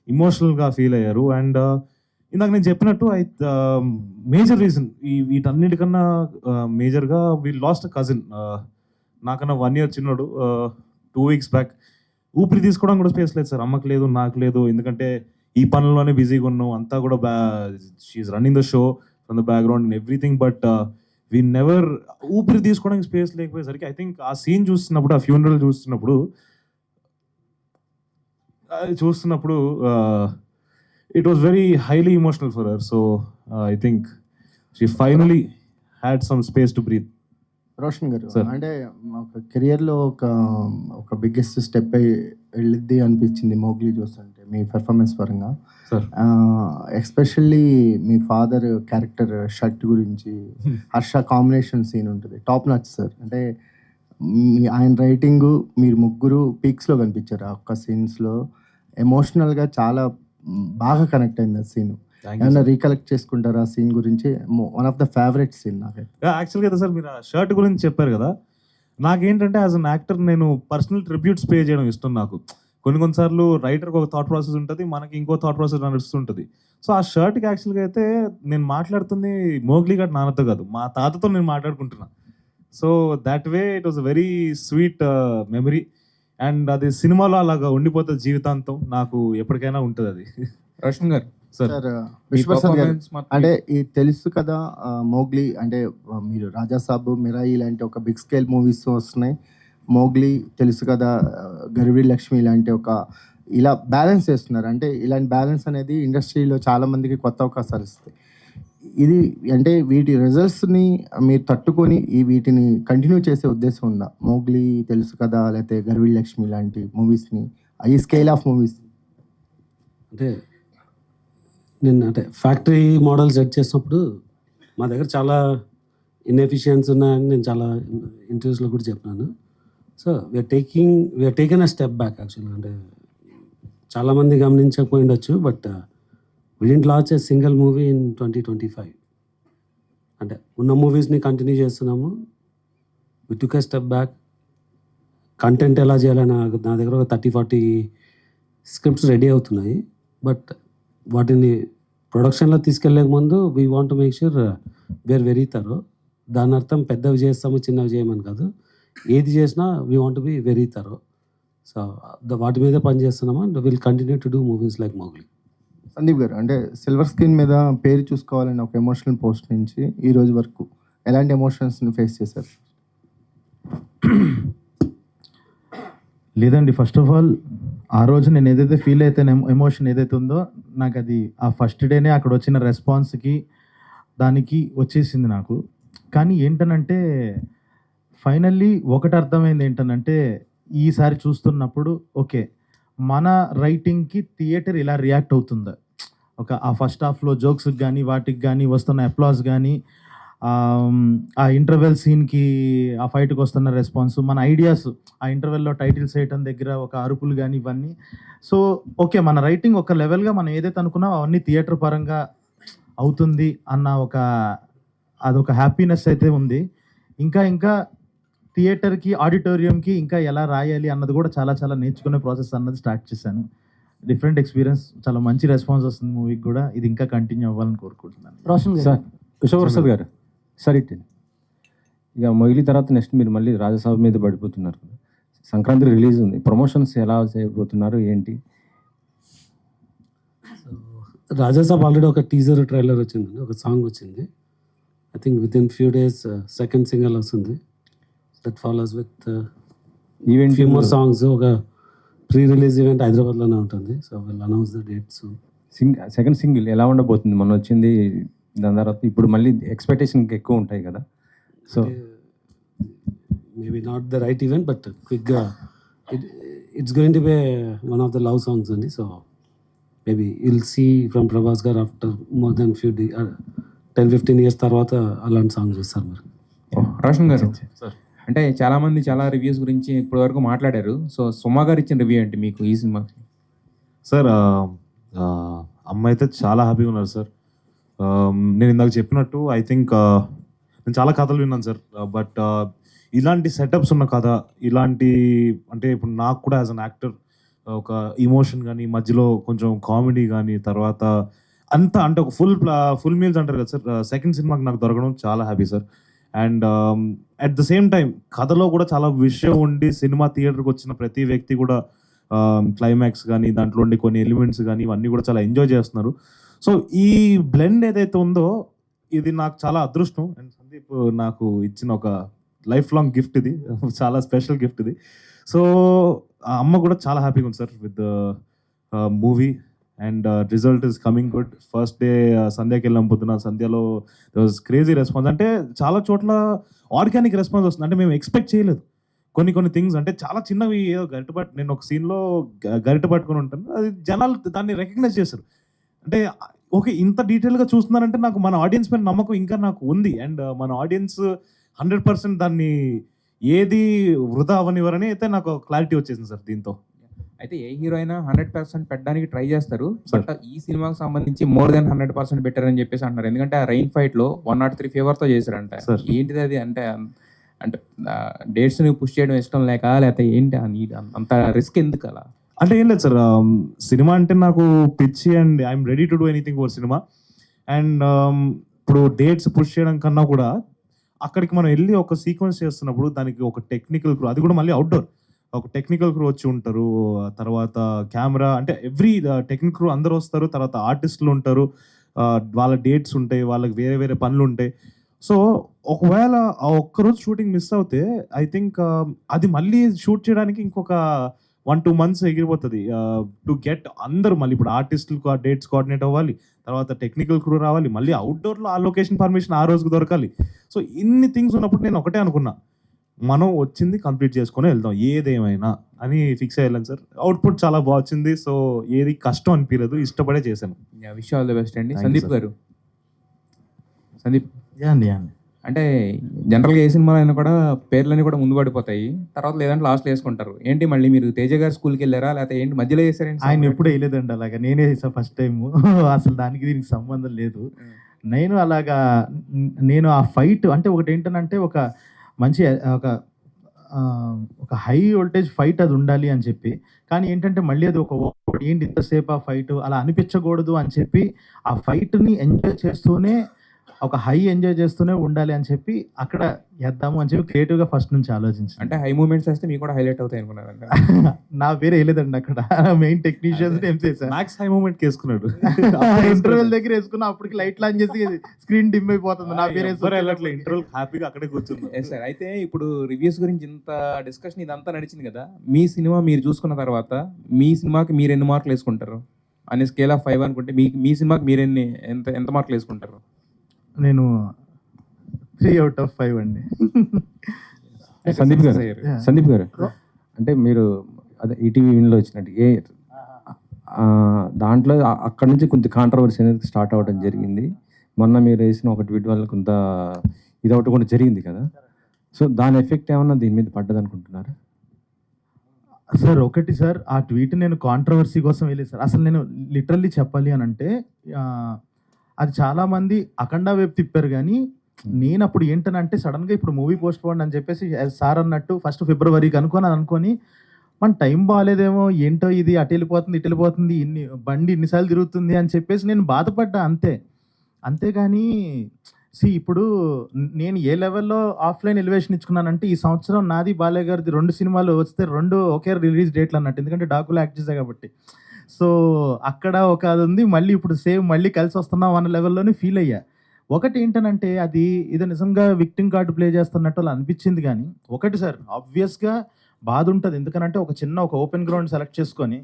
S5: ఇమోషనల్గా ఫీల్ అయ్యారు. అండ్ ఇందాక నేను చెప్పినట్టు మేజర్ రీజన్ వీటన్నిటికన్నా మేజర్గా వీ లాస్ట్ కజిన్, నాకన్నా 1 year చిన్నోడు. 2 weeks బ్యాక్ ఊపిరి తీసుకోవడం కూడా స్పేస్ లేదు సార్, అమ్మకి లేదు, నాకు లేదు. ఎందుకంటే ఈ పనుల్లోనే బిజీగా ఉన్నాం, అంతా కూడా she's running the show from the background and everything. But we never ఊపిరి తీసుకోవడానికి స్పేస్ లేకపోయేసరికి ఐ థింక్ ఆ సీన్ చూస్తున్నప్పుడు, ఆ ఫ్యూనరల్ చూస్తున్నప్పుడు it was very highly emotional for her. So I think she finally had some space to breathe.
S8: Roshan గారు,
S5: Sir.
S8: అంటే ఒక కెరియర్లో ఒక బిగ్గెస్ట్ స్టెప్ వెళ్ళిద్ది అనిపించింది మోగ్లీ చూస్తుంటే మీ పెర్ఫార్మెన్స్ పరంగా.
S5: Sir.
S8: ఎస్పెషల్లీ మీ ఫాదర్ క్యారెక్టర్ షర్ట్ గురించి హర్ష కాంబినేషన్ సీన్ ఉంటుంది, టాప్ నాచ్ సార్. అంటే ఆయన రైటింగ్, మీరు ముగ్గురు పీక్స్లో కనిపించారు ఆ ఒక్క సీన్స్లో. ఎమోషనల్గా చాలా బాగా కనెక్ట్ అయింది ఆ సీన్.
S5: Thank you,
S8: ఏమన్నా
S5: sir.
S8: రీకలెక్ట్ చేసుకుంటారా ఆ సీన్ గురించి? One of the favourite scene నాకైతే.
S5: యాక్చువల్గా అయితే సార్ మీరు ఆ షర్ట్ గురించి చెప్పారు కదా, నాకేంటంటే యాజ్ అన్ యాక్టర్ నేను పర్సనల్ ట్రిబ్యూట్స్ పే చేయడం ఇష్టం నాకు. కొన్నిసార్లు రైటర్కి ఒక థాట్ ప్రాసెస్ ఉంటుంది, మనకి ఇంకో థాట్ ప్రాసెస్ నడుస్తుంటుంది. సో ఆ షర్ట్కి యాక్చువల్గా అయితే నేను మాట్లాడుతుంది మోగ్లీ గారి నాన్నతో కాదు, మా తాతతో నేను మాట్లాడుకుంటున్నా. So that way it was very sweet memory. And అది సినిమాలో అలాగా ఉండిపోతుంది జీవితాంతం, నాకు ఎప్పటికైనా ఉంటుంది అది.
S9: రోషన్ గారు,
S5: సార్
S8: సార్
S9: మీ
S8: విశ్వప్రసాద్ గారు,
S9: performance మాత్రం-
S8: అంటే ఇది తెలుసు కదా మోగ్లీ అంటే మీరు రాజాసాబ్, మిరాయి ఇలాంటి ఒక బిగ్ స్కేల్ మూవీస్ వస్తున్నాయి. మోగ్లీ తెలుసు కదా, గరివి లక్ష్మి ఇలాంటి ఒక ఇలా బ్యాలెన్స్ చేస్తున్నారు. అంటే ఇలాంటి బ్యాలెన్స్ అనేది ఇండస్ట్రీలో చాలా మందికి కొత్త అవకాశాలు ఇస్తాయి. ఇది అంటే వీటి రిజల్ట్స్ని మీరు తట్టుకొని వీటిని కంటిన్యూ చేసే ఉద్దేశం ఉందా? మోగ్లీ తెలుసు కదా, లేకపోతే గరివి లక్ష్మి లాంటి మూవీస్ని, ఈ స్కేల్ ఆఫ్ మూవీస్.
S2: అంటే నేను అంటే ఫ్యాక్టరీ మోడల్ సెట్ చేసినప్పుడు మా దగ్గర చాలా ఇన్ఎఫిషియన్స్ ఉన్నాయని నేను చాలా ఇంటర్వ్యూస్లో కూడా చెప్పినాను. So we're taken a step back యాక్చువల్గా. అంటే చాలామంది గమనించకపోయి ఉండొచ్చు, but we didn't launch a single movie in 2025. అంటే ఉన్న మూవీస్ని కంటిన్యూ చేస్తున్నాము. We took a step back. Content ఎలా చేయాలని నా దగ్గర ఒక 30-40 స్క్రిప్ట్స్ రెడీ అవుతున్నాయి. బట్ వాటిని ప్రొడక్షన్లో తీసుకెళ్లే ముందు we want to make sure we're very thorough. దాని అర్థం పెద్దవి చేస్తాము చిన్నవి చేయమని కాదు, ఏది చేసినా we want be very thorough. So వాటి మీద పని చేస్తున్నాము and will continue to do movies like Mowgli.
S8: Sandeep garu, అంటే సిల్వర్ స్క్రీన్ మీద పేరు చూసుకోవాలని ఒక ఎమోషనల్ పోస్ట్ నుంచి ఈ రోజు వరకు ఎలాంటి ఎమోషన్స్ని ఫేస్ చేశారు?
S4: లేదండి, ఫస్ట్ ఆఫ్ ఆల్ ఆ రోజు నేను ఏదైతే ఫీల్ అయితే ఎమోషన్ ఏదైతే ఉందో నాకు అది ఆ ఫస్ట్ డేనే అక్కడ వచ్చిన రెస్పాన్స్కి దానికి వచ్చేసింది నాకు. కానీ ఏంటనంటే ఫైనల్లీ ఒకటి అర్థమైంది ఏంటనంటే, ఈసారి చూస్తున్నప్పుడు ఓకే మన రైటింగ్కి థియేటర్ ఇలా రియాక్ట్ అవుతుందా, ఆ ఫస్ట్ హాఫ్లో జోక్స్కి కానీ వాటికి కానీ వస్తున్న అప్లాస్ కానీ, ఆ ఇంటర్వెల్ సీన్కి ఆ ఫైట్కి వస్తున్న రెస్పాన్స్, మన ఐడియాస్ ఆ ఇంటర్వెల్లో టైటిల్స్ వేయటం దగ్గర ఒక అరుపులు కానీ ఇవన్నీ. సో ఓకే మన రైటింగ్ ఒక లెవెల్గా మనం ఏదైతే అనుకున్నామో అవన్నీ థియేటర్ పరంగా అవుతుంది అన్న అదొక హ్యాపీనెస్ అయితే ఉంది. ఇంకా థియేటర్కి ఆడిటోరియంకి ఇంకా ఎలా రాయాలి అన్నది కూడా చాలా చాలా నేర్చుకునే ప్రాసెస్ అన్నది స్టార్ట్ చేశాను. డిఫరెంట్ ఎక్స్పీరియన్స్, చాలా మంచి రెస్పాన్స్ వస్తుంది మూవీకి కూడా. ఇది ఇంకా కంటిన్యూ అవ్వాలని కోరుకుంటున్నాను.
S10: రోషన్
S9: సార్ విశ్వప్రసాద్ గారు, సార్ ఇట్టింది ఇక మొగిలి తర్వాత నెక్స్ట్ మీరు మళ్ళీ రాజసాబ్ మీద పడిపోతున్నారు. సంక్రాంతి రిలీజ్ ఉంది, ప్రమోషన్స్ ఎలా చేయబోతున్నారు ఏంటి?
S2: రాజాసాబ్ ఆల్రెడీ ఒక టీజర్ ట్రైలర్ వచ్చిందండి, ఒక సాంగ్ వచ్చింది. I think within few days second single వస్తుంది. That follows with
S9: event
S2: few more songs. ఒక ప్రీ రిలీజ్ ఈవెంట్ హైదరాబాద్లోనే ఉంటుంది. So will announce the dates.
S9: Second single ఎలా ఉండబోతుంది? మొన్న వచ్చింది, దాని తర్వాత ఇప్పుడు మళ్ళీ ఎక్స్పెక్టేషన్కి ఎక్కువ ఉంటాయి కదా. So
S2: maybe not the right event but క్విక్గా it's going to be one of the love songs అండి. So maybe will see from Prabhas garu after more than 10-15 years తర్వాత అలాంటి సాంగ్ చేస్తారు మీరు.
S9: రోషన్ గారు,
S5: సార్
S9: అంటే చాలామంది చాలా రివ్యూస్ గురించి ఇప్పటి వరకు మాట్లాడారు. సో సుమా గారు ఇచ్చిన రివ్యూ ఏంటి మీకు ఈ సినిమా?
S5: సార్ అమ్మ అయితే చాలా హ్యాపీగా ఉన్నారు సార్. నేను ఇందాక చెప్పినట్టు ఐ థింక్ నేను చాలా కథలు విన్నాను సార్. బట్ ఇలాంటి సెటప్స్ ఉన్న కథ, ఇలాంటి అంటే ఇప్పుడు నాకు కూడా యాజ్ అన్ యాక్టర్ ఒక ఇమోషన్ కానీ, మధ్యలో కొంచెం కామెడీ కానీ, తర్వాత అంత అంటే ఒక ఫుల్ మీల్స్ అంటారు కదా సార్, సెకండ్ సినిమాకి నాకు దొరకడం చాలా happy sir. And at the same time కథలో కూడా చాలా విషయం ఉండి సినిమా థియేటర్కి వచ్చిన ప్రతి వ్యక్తి కూడా క్లైమాక్స్ కానీ దాంట్లో ఉండే కొన్ని ఎలిమెంట్స్ కానీ ఇవన్నీ కూడా చాలా ఎంజాయ్ చేస్తున్నారు. సో ఈ బ్లెండ్ ఏదైతే ఉందో ఇది నాకు చాలా అదృష్టం. అండ్ సందీప్ నాకు ఇచ్చిన ఒక లైఫ్ లాంగ్ గిఫ్ట్ ఇది, చాలా స్పెషల్ గిఫ్ట్ ఇది. సో ఆ అమ్మ కూడా చాలా హ్యాపీగా ఉంది sir with movie. And result is coming good. First day సంధ్యాకి వెళ్ళాం పొద్దున, సంధ్యలో వాజ్ క్రేజీ రెస్పాన్స్. అంటే చాలా చోట్ల ఆర్గానిక్ రెస్పాన్స్ వస్తుంది, అంటే మేము ఎక్స్పెక్ట్ చేయలేదు. కొన్ని థింగ్స్ అంటే చాలా చిన్నవి, ఏదో నేను ఒక సీన్లో గరిట పట్టుకుని ఉంటాను, అది జనాలు దాన్ని రికగ్నైజ్ చేశారు. అంటే ఓకే ఇంత డీటెయిల్గా చూస్తున్నారంటే నాకు మన ఆడియన్స్ పైన నమ్మకం ఇంకా నాకు ఉంది. అండ్ మన ఆడియన్స్ 100% దాన్ని ఏది వృధా అవనివ్వరని అయితే నాకు క్లారిటీ వచ్చేసింది సార్ దీంతో.
S10: అయితే ఏ హీరో అయినా 100% పెట్టడానికి ట్రై చేస్తారు, బట్ ఈ సినిమాకి సంబంధించి మోర్ దెన్ 100% పెట్టారని చెప్పేసి అంటారు. ఎందుకంటే ఆ రైన్ ఫైట్ లో 103 ఫేవర్తో చేశారంట. ఏంటిది అది? అంటే అంటే డేట్స్ ని పుష్ చేయడం ఇష్టం లేక, లేకపోతే ఏంటి అంత రిస్క్ ఎందుకు అలా?
S5: అంటే ఏం లేదు సార్, సినిమా అంటే నాకు పిచ్చి and I'm ready to do anything for cinema. And ఇప్పుడు డేట్స్ పుష్ చేయడం కన్నా కూడా అక్కడికి మనం వెళ్ళి ఒక సీక్వెన్స్ చేస్తున్నప్పుడు దానికి ఒక టెక్నికల్ క్రూ, అది కూడా మళ్ళీ అవుట్డోర్, ఒక టెక్నికల్ క్రూ వచ్చి ఉంటారు, తర్వాత కెమెరా, అంటే ఎవ్రీ టెక్నికల్ క్రూ అందరూ వస్తారు, తర్వాత ఆర్టిస్టులు ఉంటారు, వాళ్ళ డేట్స్ ఉంటాయి, వాళ్ళకి వేరే వేరే పనులు ఉంటాయి. సో ఒకవేళ ఆ ఒక్కరోజు షూటింగ్ మిస్ అవుతే ఐ థింక్ అది మళ్ళీ షూట్ చేయడానికి ఇంకొక 1-2 months ఎగిరిపోతుంది టు గెట్ అందరూ. మళ్ళీ ఇప్పుడు ఆర్టిస్టులకు ఆ డేట్స్ కోఆర్డినేట్ అవ్వాలి, తర్వాత టెక్నికల్ క్రూ రావాలి, మళ్ళీ అవుట్డోర్లో ఆ లొకేషన్ పర్మిషన్ ఆ రోజుకి దొరకాలి. సో ఇన్ని థింగ్స్ ఉన్నప్పుడు నేను ఒకటే అనుకున్నా, మనం వచ్చింది కంప్లీట్ చేసుకొని వెళ్దాం ఏదేమైనా అని ఫిక్స్ అయ్యాను సార్. అవుట్పుట్ చాలా బాగా వచ్చింది. సో ఏది కష్టం అనిపించలేదు, ఇష్టపడే చేశాను.
S10: విష్ ఆల్ ది బెస్ట్ అండి. సందీప్ గారు, సందీప్
S4: అండి
S10: అంటే జనరల్గా ఏ సినిమాలో అయినా కూడా పేర్లన్నీ కూడా ముందు పడిపోతాయి, తర్వాత లేదంటే లాస్ట్లో వేసుకుంటారు. ఏంటి మళ్ళీ మీరు తేజ గారు స్కూల్కి వెళ్ళారా, లేకపోతే ఏంటి మధ్యలో చేశారండి?
S4: ఆయన ఎప్పుడు వేయలేదండి అలాగా, నేనే చేసాను ఫస్ట్ టైం. అసలు దానికి దీనికి సంబంధం లేదు. నేను అలాగా నేను ఆ ఫైట్ అంటే ఒకటి ఏంటంటే ఒక మంచి ఒక హై వోల్టేజ్ ఫైట్ అది ఉండాలి అని చెప్పి, కానీ ఏంటంటే మళ్ళీ అది ఏంటి ఇంతసేపు ఆ ఫైట్ అలా అనిపించకూడదు అని చెప్పి ఆ ఫైట్ని ఎంజాయ్ చేస్తూనే ఒక హై ఎంజాయ్ చేస్తూనే ఉండాలి అని చెప్పి అక్కడ వేద్దాము అని చెప్పి క్రియేటివ్గా ఫస్ట్ నుంచి ఆలోచించి,
S10: అంటే హై మూమెంట్స్ వేస్తే మీకు కూడా హైలైట్ అవుతాయి అనుకున్నారంటే
S4: నా పేరు వేయలేదండి అక్కడ, మెయిన్ టెక్నీషియన్స్ ఏం చేశారు,
S5: మ్యాక్స్ హై మూమెంట్ వేసుకున్నాడు.
S4: ఇంటర్వెల్ దగ్గర వేసుకున్నా, అప్పటికి లైట్ లాంచ్ చేసి స్క్రీన్ డిమ్ అయిపోతుంది, నా పేరు
S5: ఇంటర్వెల్ హ్యాపీగా అక్కడే కూర్చుంది.
S10: సార్ అయితే ఇప్పుడు రివ్యూస్ గురించి ఇంత డిస్కషన్ ఇదంతా నడిచింది కదా, మీ సినిమా మీరు చూసుకున్న తర్వాత మీ సినిమాకి మీరు ఎన్ని మార్కులు వేసుకుంటారు? అనే స్కేల్ ఆఫ్ 5 అనుకుంటే మీ సినిమాకి మీరు ఎంత మార్కులు వేసుకుంటారు?
S4: నేను 3 out of 5 అండి.
S9: సందీప్ గారు అంటే మీరు అదే ఈటీవీ విన్లో వచ్చినట్టు దాంట్లో అక్కడ నుంచి కొంత కాంట్రవర్సీ అనేది స్టార్ట్ అవ్వడం జరిగింది. మొన్న మీరు వేసిన ఒక ట్వీట్ వల్ల కొంత ఇది ఒకటి కూడా జరిగింది కదా, సో దాని ఎఫెక్ట్ ఏమన్నా దీని మీద పడ్డది అనుకుంటున్నారా?
S4: సార్ ఒకటి సార్, ఆ ట్వీట్ నేను కాంట్రవర్సీ కోసం వెళ్ళి సార్, అసలు నేను లిటరల్లీ చెప్పాలి అని అంటే అది చాలామంది అఖండ వైపు తిప్పారు, కానీ నేను అప్పుడు ఏంటనంటే సడన్గా ఇప్పుడు మూవీ పోస్ట్ పోండి అని చెప్పేసి సార్ అన్నట్టు 1st Februaryకి అనుకొని మన టైం బాగాలేదేమో, ఏంటో ఇది అటు వెళ్ళిపోతుంది ఇటు వెళ్ళిపోతుంది, బండి ఇన్నిసార్లు తిరుగుతుంది అని చెప్పేసి నేను బాధపడ్డా అంతేగాని ఇప్పుడు నేను ఏ లెవెల్లో ఆఫ్లైన్ ఎలివేషన్ ఇచ్చుకున్నానంటే ఈ సంవత్సరం నాది బాలయ్య గారిది 2 సినిమాలు వస్తే 2 ఒకే రిలీజ్ డేట్లు అన్నట్టు, ఎందుకంటే డాకులో యాక్ట్ చేశాను కాబట్టి. సో అక్కడ ఒక అది ఉంది, మళ్ళీ ఇప్పుడు సేమ్ మళ్ళీ కలిసి వస్తున్నాం అన్న లెవెల్లోనే ఫీల్ అయ్యా. ఒకటి ఏంటనంటే ఇది నిజంగా విక్టిమ్ కార్డు ప్లే చేస్తున్నట్టు అలా అనిపించింది. కానీ ఒకటి సార్ ఆబ్వియస్గా బాధ ఉంటుంది, ఎందుకనంటే ఒక ఓపెన్ గ్రౌండ్ సెలెక్ట్ చేసుకొని,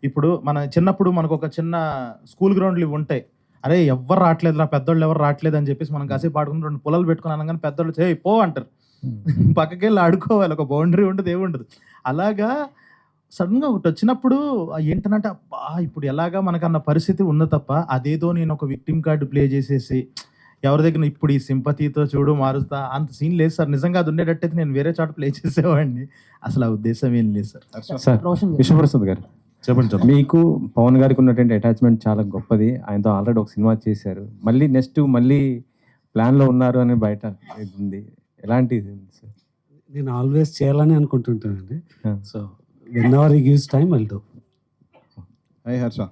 S4: ఇప్పుడు మన చిన్నప్పుడు మనకు ఒక చిన్న స్కూల్ గ్రౌండ్లు ఇవి ఉంటాయి, అరే ఎవరు రావట్లేదు నా పెద్దోళ్ళు ఎవరు రావట్లేదు అని చెప్పేసి మనం కాసేపు ఆడుకుని 2 పొలాలు పెట్టుకుని అనగానే పెద్దోళ్ళు చేయి పో అంటారు, పక్కకి వెళ్ళి ఆడుకోవాలి, ఒక బౌండరీ ఉండదు ఏముండదు. అలాగా సడన్గా ఒకటి వచ్చినప్పుడు ఏంటనంటే అబ్బా ఇప్పుడు ఎలాగా మనకన్న పరిస్థితి ఉంది తప్ప, అదేదో నేను ఒక విక్టిమ్ కార్డు ప్లే చేసేసి ఎవరి దగ్గర ఇప్పుడు ఈ సింపతితో చూడు మారుస్తా అంత సీన్ లేదు సార్. నిజంగా అది ఉండేటట్టయితే నేను వేరే చోట ప్లే చేసేవాడిని, అసలు ఆ ఉద్దేశం ఏం లేదు సార్.
S9: సార్ విశ్వప్రసాద్ గారు
S5: చెప్పండి.
S9: మీకు పవన్ గారికి ఉన్నటువంటి అటాచ్మెంట్ చాలా గొప్పది, ఆయనతో ఆల్రెడీ ఒక సినిమా చేశారు, మళ్ళీ నెక్స్ట్ ప్లాన్లో ఉన్నారు అని బయట ఉంది, ఎలాంటిది సార్?
S2: నేను ఆల్వేస్ చేయాలని అనుకుంటుంటానండి. So whenever he gives time I'll do.
S7: Hi Harsha.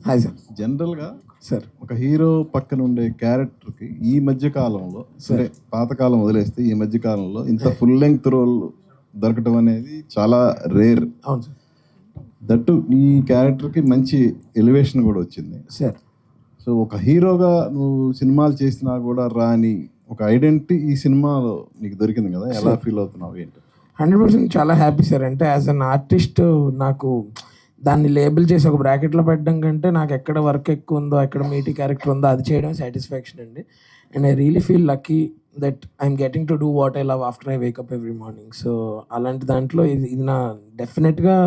S11: Hi sir.
S12: జనరల్గా
S11: సార్
S12: ఒక హీరో పక్కన ఉండే క్యారెక్టర్కి ఈ మధ్య కాలంలో సరే పాతకాలం వదిలేస్తే ఈ మధ్య కాలంలో ఇంత ఫుల్ లెంగ్త్ రోల్ దొరకటం అనేది చాలా రేర్.
S11: అవును సార్.
S12: దట్టు ఈ క్యారెక్టర్కి మంచి ఎలివేషన్ కూడా వచ్చింది.
S11: సార్
S12: సో ఒక హీరోగా నువ్వు సినిమాలు చేసినా కూడా రాని ఒక ఐడెంటిటీ ఈ సినిమాలో నీకు దొరికింది కదా, ఎలా ఫీల్ అవుతున్నావు ఏంటి?
S11: 100% చాలా హ్యాపీ సార్. అంటే యాజ్ అన్ ఆర్టిస్ట్ నాకు దాన్ని లేబుల్ చేసి ఒక బ్రాకెట్లో పెట్టడం కంటే నాకు ఎక్కడ వర్క్ ఎక్కువ ఉందో, ఎక్కడ మీటీ క్యారెక్టర్ ఉందో అది చేయడం సాటిస్ఫాక్షన్ అండి. And I really feel lucky that I'm getting to do what I love after I wake up every morning. So అలాంటి దాంట్లో ఇది నా డెఫినెట్గా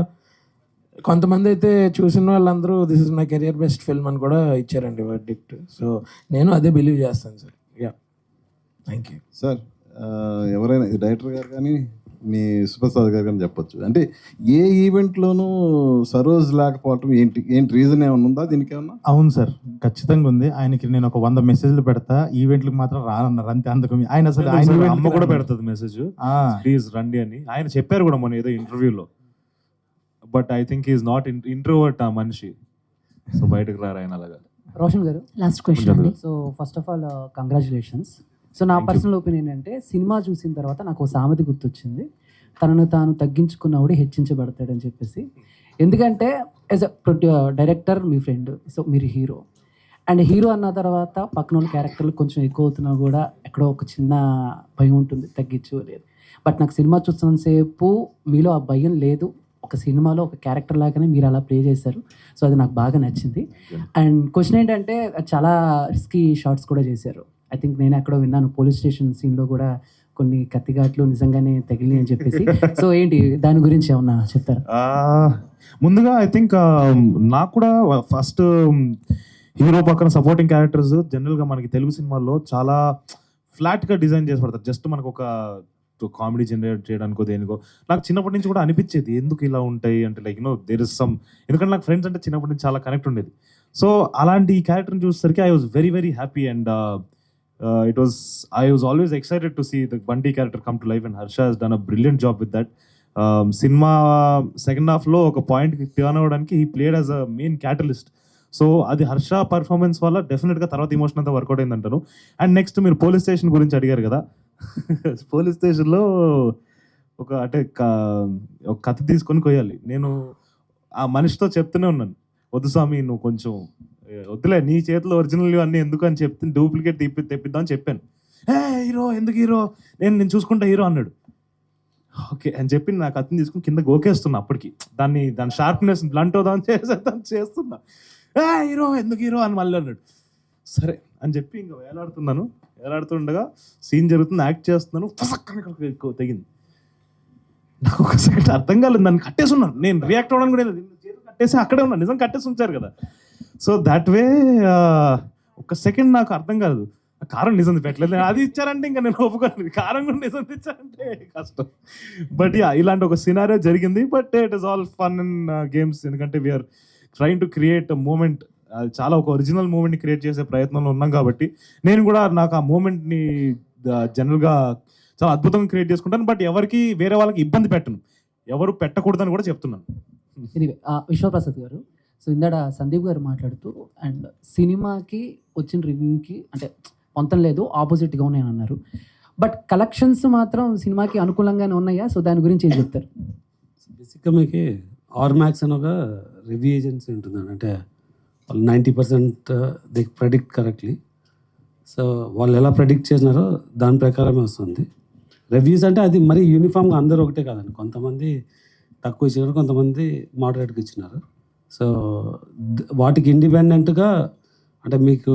S11: కొంతమంది అయితే చూసిన వాళ్ళందరూ this is my career best film అని కూడా ఇచ్చారండి వర్డిక్ట్. సో నేను అదే బిలీవ్ చేస్తాను sir. Yeah, thank you
S12: sir. ఎవరైనా డైరెక్టర్ గారు కానీ మీ సుప్రసాద్ గారు కానీ చెప్పొచ్చు, అంటే ఏ ఈవెంట్లోనూ సరోజ్ లేకపోవటం ఏంటి రీజన్ ఏమైనా ఉందా దీనికి ఏమన్నా?
S4: అవును సార్, ఖచ్చితంగా ఉంది. ఆయనకి నేను ఒక 100 మెసేజ్లు పెడతా, ఈవెంట్లకు మాత్రం రానన్నారు అంతే. అందుకు ఆయన అసలు ఆయన
S5: అమ్మ కూడా పెడుతుంది మెసేజ్, ప్లీజ్ రండి అని. ఆయన చెప్పారు కూడా మన ఏదో ఇంటర్వ్యూలో. But I think is not introvert ఆ మనిషి. సో బయటకు రారు ఆయన అలాగా.
S13: రోషన్ గారు, లాస్ట్ క్వశ్చన్ అండి. So first of all congratulations. So నా పర్సనల్ ఒపీనియన్ అంటే సినిమా చూసిన తర్వాత నాకు సామెత గుర్తొచ్చింది, తనను తాను తగ్గించుకున్నవాడు హెచ్చించబడతాడని చెప్పేసి. ఎందుకంటే as a director me friend, so మీరు హీరో, అండ్ హీరో అన్న తర్వాత పక్కన వాళ్ళ క్యారెక్టర్లు కొంచెం ఎక్కువ అవుతున్నా కూడా ఎక్కడో ఒక చిన్న భయం ఉంటుంది, తగ్గించు లేదు. బట్ నాకు సినిమా చూస్తున్నంతసేపు మీలో ఆ భయం లేదు. ఒక సినిమాలో ఒక క్యారెక్టర్ లాగానే మీరు అలా ప్లే చేశారు. సో అది నాకు బాగా నచ్చింది. అండ్ క్వశ్చన్ ఏంటంటే చాలా రిస్కీ షాట్స్ కూడా చేశారు. ఐ థింక్ నేను ఎక్కడో విన్నాను, పోలీస్ స్టేషన్ సీన్లో కూడా కొన్ని కత్తిఘాట్లు నిజంగానే తగిలి అని చెప్పేసి. సో ఏంటి దాని గురించి ఏమన్నా చెప్తారా?
S5: ముందుగా ఐ థింక్ నాకు కూడా ఫస్ట్ హీరో పక్కన సపోర్టింగ్ క్యారెక్టర్స్ జనరల్గా మనకి తెలుగు సినిమాల్లో చాలా ఫ్లాట్గా డిజైన్ చేసి పడతారు. జస్ట్ మనకు ఒక కామెడీ జనరేట్ చేయడానికో దేనికో. నాకు చిన్నప్పటి నుంచి కూడా అనిపించేది ఎందుకు ఇలా ఉంటాయి అంటే, లైక్ దేర్ ఇస్ సమ్, ఎందుకంటే నాకు ఫ్రెండ్స్ అంటే చిన్నప్పటి నుంచి చాలా కనెక్ట్ ఉండేది. సో అలాంటి ఈ క్యారెక్టర్ని చూసేసరికి I was very very happy. And I was always excited to see the Bunty character come to life, and Harsha has done a brilliant job with that. Cinema second half lo oka point ki turn avvadaniki he played as a main catalyst. So అది Harsha performance వల్ల డెఫినెట్గా తర్వాత emotion అంతా work out అయిందంటాను. And next మీరు police station గురించి అడిగారు కదా, police స్టేషన్లో ఒక అంటే ఒక కత్తి తీసుకొని కొయ్యాలి. నేను ఆ మనిషితో చెప్తూనే ఉన్నాను, వద్దు స్వామి నువ్వు కొంచెం వద్దులే, నీ చేతిలో ఒరిజినల్ అన్నీ ఎందుకు అని చెప్తే డూప్లికేట్ తెప్పిద్దాం అని చెప్పాను. హీరో ఎందుకు హీరో, నేను చూసుకుంటా హీరో అన్నాడు. ఓకే అని చెప్పి నాకు అతను తీసుకుని కింద గోకేస్తున్నా. అప్పటికి దాని షార్ప్నెస్ బ్లంట్ అవుదామని చేస్తున్నా. హీరో ఎందుకు హీరో అని మళ్ళీ అన్నాడు. సరే అని చెప్పి ఇంకా వేలాడుతుండగా సీన్ జరుగుతుంది, యాక్ట్ చేస్తున్నాను, ఎక్కువ తెగింది. నాకు ఒక సెకండ్ అర్థం కాలేదు, నన్ను కట్టేసి ఉన్నాను. నేను రియాక్ట్ అవ్వడానికి కూడా లేదు, కట్టేసి అక్కడే ఉన్నాను. నిజం కట్టేసి ఉంచారు కదా. సో దట్ వే ఒక సెకండ్ నాకు అర్థం కాదు, కారం నిజం పెట్టలేదు, అది ఇచ్చారంటే ఇంకా నేను ఒప్పుకోలేదు, కారం కూడా నిజం ఇచ్చారంటే కష్టం. బట్ ఇలాంటి ఒక సినారియో జరిగింది. But it is all fun and games, ఎందుకంటే we're trying to create a moment. చాలా ఒక ఒరిజినల్ మూమెంట్ని క్రియేట్ చేసే ప్రయత్నంలో ఉన్నాం కాబట్టి నేను కూడా నాకు ఆ మూమెంట్ని జనరల్గా చాలా అద్భుతంగా క్రియేట్ చేసుకుంటాను. బట్ ఎవరికి వేరే వాళ్ళకి ఇబ్బంది పెట్టను, ఎవరు పెట్టకూడదని కూడా చెప్తున్నాను.
S13: విశ్వప్రసాద్ గారు, సో ఇందాడ సందీప్ గారు మాట్లాడుతూ అండ్ సినిమాకి వచ్చిన రివ్యూకి అంటే పొంతం లేదు, ఆపోజిట్గా ఉన్నాయని అన్నారు. బట్ కలెక్షన్స్ మాత్రం సినిమాకి అనుకూలంగానే ఉన్నాయా? సో దాని గురించి ఏం చెప్తారు?
S2: బేసిక్గా మీకు ఆర్మాక్స్ అని ఒక రివ్యూ ఏజెన్సీ ఉంటుందండి. అంటే వాళ్ళు 90% దే ప్రెడిక్ట్ కరెక్ట్లీ. సో వాళ్ళు ఎలా ప్రెడిక్ట్ చేసినారో దాని ప్రకారమే వస్తుంది రివ్యూస్. అంటే అది మరీ యూనిఫామ్గా అందరూ ఒకటే కాదండి, కొంతమంది తక్కువ ఇచ్చినారు, కొంతమంది మోడరేట్గా ఇచ్చినారు. సో వాటికి ఇండిపెండెంట్గా అంటే మీకు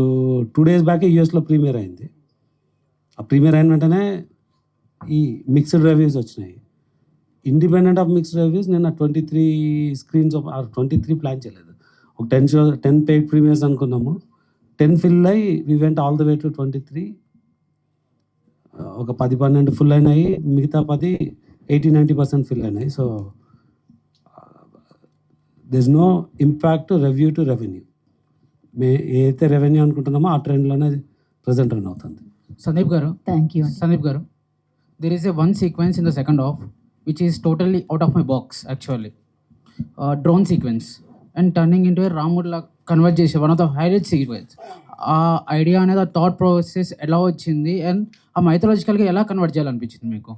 S2: 2 days బ్యాకే యూఎస్లో ప్రీమియర్ అయింది. ఆ ప్రీమియర్ అయిన వెంటనే ఈ మిక్స్డ్ రివ్యూస్ వచ్చినాయి. ఇండిపెండెంట్ ఆఫ్ మిక్స్డ్ రివ్యూస్ నేను 23 స్క్రీన్స్ 23 ప్లాన్ చేయలేదు, ఒక 10 పెయిడ్ ప్రీమియర్స్ అనుకున్నాము. 10 ఫిల్ అయ్యి we went all the way to 23. ఒక 10-12 ఫుల్ అయినాయి, మిగతా 10 80-90% ఫిల్ అయినాయి. So there is no impact review to revenue. ఏదైతే రెవెన్యూ అనుకుంటున్నామో ఆ ట్రెండ్లోనే ప్రజెంట్ రన్ అవుతుంది.
S14: సందీప్ గారు,
S13: థ్యాంక్ యూ.
S14: సందీప్ గారు, there is a one sequence in the second half which is totally out of my box actually. Drone sequence and turning into a convert చేసే one of the highlight sequence. ఆ idea అనేది ఆ thought process ఎలా వచ్చింది and ఆ మైథలాజికల్గా ఎలా convert చేయాలనిపించింది మీకు?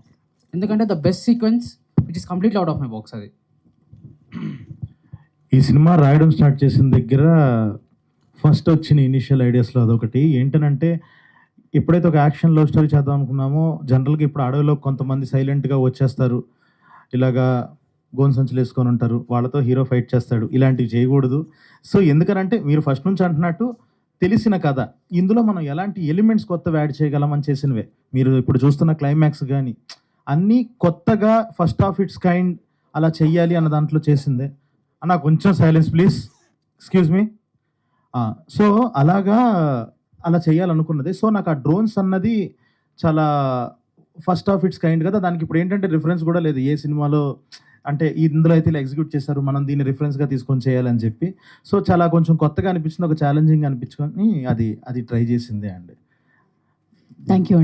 S14: ఎందుకంటే the best sequence which is completely out of my box అది.
S4: ఈ సినిమా రాయడం స్టార్ట్ చేసిన దగ్గర ఫస్ట్ వచ్చిన ఇనిషియల్ ఐడియాస్లో అదొకటి ఏంటనంటే, ఎప్పుడైతే ఒక యాక్షన్ లవ్ స్టోరీ చేద్దాం అనుకున్నామో, జనరల్గా ఇప్పుడు అడవిలో కొంతమంది సైలెంట్గా వచ్చేస్తారు, ఇలాగా గోన్ సంచులు వేసుకొని ఉంటారు, వాళ్ళతో హీరో ఫైట్ చేస్తాడు, ఇలాంటివి చేయకూడదు. సో ఎందుకనంటే మీరు ఫస్ట్ నుంచి అంటున్నట్టు తెలిసిన కథ, ఇందులో మనం ఎలాంటి ఎలిమెంట్స్ కొత్తవి యాడ్ చేయగలమని చేసినవే. మీరు ఇప్పుడు చూస్తున్న క్లైమాక్స్ కానీ అన్నీ కొత్తగా ఫస్ట్ ఆఫ్ ఇట్స్ కైండ్ అలా చెయ్యాలి అన్న దాంట్లో చేసిందే. అన్న కొంచెం silence please, excuse me. So అలాగా అలా చేయాలనుకున్నది. సో నాకు ఆ డ్రోన్స్ అన్నది చాలా ఫస్ట్ ఆఫ్ ఇట్స్ కైండ్ కదా, దానికి ఇప్పుడు ఏంటంటే రిఫరెన్స్ కూడా లేదు ఏ సినిమాలో, అంటే ఇందులో అయితే ఇలా ఎగ్జిక్యూట్ చేశారు, మనం దీన్ని రిఫరెన్స్గా తీసుకొని చేయాలని చెప్పి. సో చాలా కొంచెం కొత్తగా అనిపించింది, ఒక ఛాలెంజింగ్ అనిపించుకొని అది ట్రై చేసిందే అండి.
S13: Thank you.